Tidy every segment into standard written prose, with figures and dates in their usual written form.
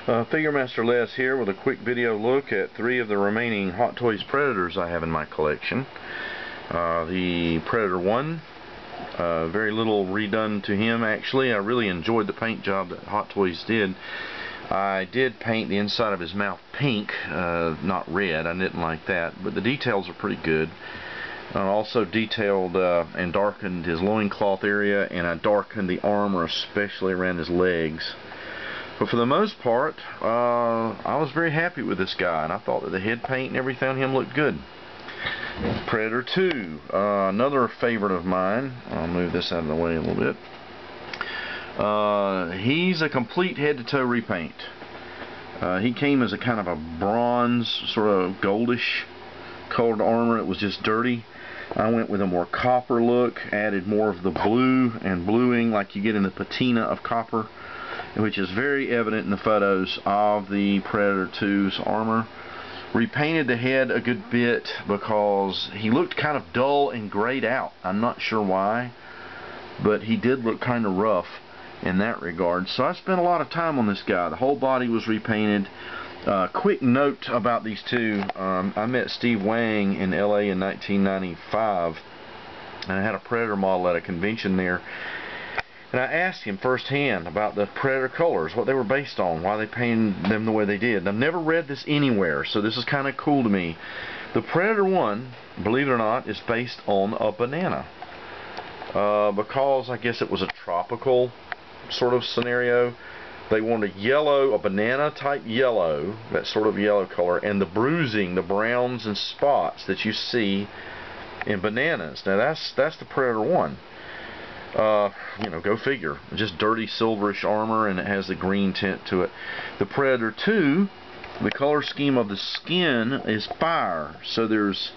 Figure Master Les here with a quick video look at 3 of the remaining Hot Toys Predators I have in my collection. The Predator 1, very little redone to him actually. I really enjoyed the paint job that Hot Toys did. I did paint the inside of his mouth pink, not red. I didn't like that, but the details are pretty good. I also detailed and darkened his loincloth area, and I darkened the armor, especially around his legs. But for the most part, I was very happy with this guy, and I thought that the head paint and everything on him looked good. Predator 2, another favorite of mine. I'll move this out of the way a little bit. He's a complete head-to-toe repaint. He came as a kind of a bronze, sort of goldish colored armor. It was just dirty. I went with a more copper look, added more of the blue and bluing like you get in the patina of copper, which is very evident in the photos of the Predator 2's armor. Repainted the head a good bit because he looked kind of dull and grayed out. I'm not sure why, but he did look kind of rough in that regard. So I spent a lot of time on this guy. The whole body was repainted. Quick note about these two. I met Steve Wang in LA in 1995, and I had a Predator model at a convention there. And I asked him firsthand about the Predator colors, what they were based on, why they painted them the way they did. And I've never read this anywhere, so this is kind of cool to me. The Predator 1, believe it or not, is based on a banana. Because I guess it was a tropical sort of scenario, they wanted a banana type yellow, that sort of yellow color, and the bruising, the browns and spots that you see in bananas. Now that's the Predator 1. You know, go figure. Just dirty silverish armor, and it has the green tint to it. The Predator 2, the color scheme of the skin is fire, so there's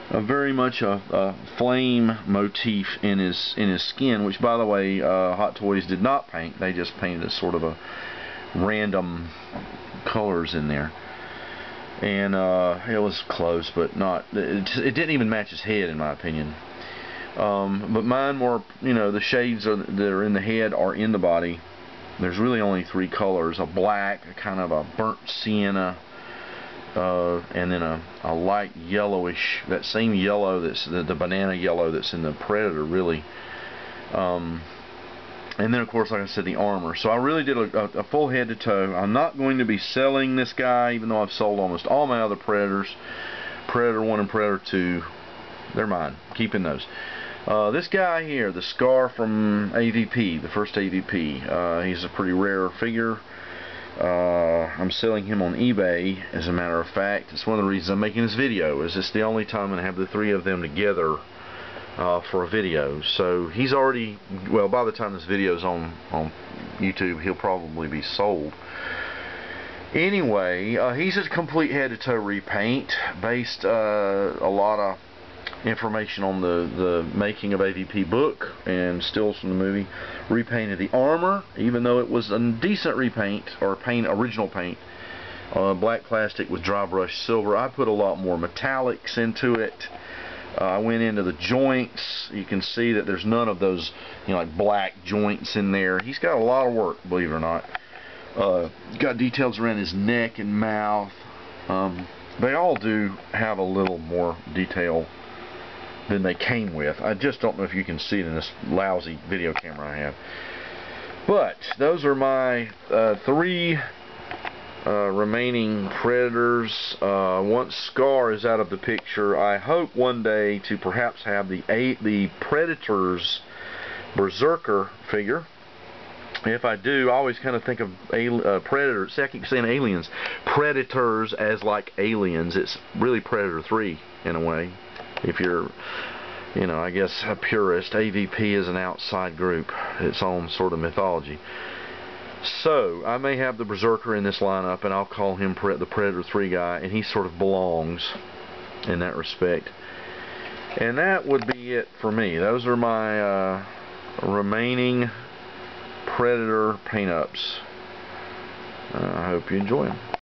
very much a flame motif in his skin, which, by the way, Hot Toys did not paint. They just painted a sort of a random colors in there, and it was close, but not. It didn't even match his head, in my opinion. But mine were, you know, the shades that are in the head are in the body. There's really only 3 colors: a black, a kind of a burnt sienna, and then a light yellowish, that same yellow that's the banana yellow that's in the Predator, really. And then, of course, like I said, the armor. So I really did a full head to toe. I'm not going to be selling this guy, even though I've sold almost all my other Predators. Predator 1 and Predator 2, they're mine. Keeping those. This guy here, the Scar from AVP, the first AVP, he's a pretty rare figure. I'm selling him on eBay, as a matter of fact. It's one of the reasons I'm making this video, is it's the only time I'm going to have the 3 of them together for a video. So he's already, well, by the time this video is on YouTube, he'll probably be sold. Anyway, he's a complete head-to-toe repaint, based a lot of information on the making of AVP book and stills from the movie. Repainted the armor, even though it was a decent repaint, or original paint. Black plastic with dry brush silver. I put a lot more metallics into it. I went into the joints. You can see that there's none of those, you know, like black joints in there. He's got a lot of work, believe it or not. Got details around his neck and mouth. They all do have a little more detail than they came with. I just don't know if you can see it in this lousy video camera I have. But those are my 3 remaining Predators. Once Scar is out of the picture, I hope one day to perhaps have the Predator's Berserker figure. If I do, I always kind of think of Predators. See, I keep saying aliens. Predators as like aliens. It's really Predator 3 in a way. If you're, you know, I guess a purist, AVP is an outside group, its own sort of mythology. So I may have the Berserker in this lineup, and I'll call him the Predator 3 guy, and he sort of belongs in that respect. And that would be it for me. Those are my remaining Predator paint-ups. I hope you enjoy them.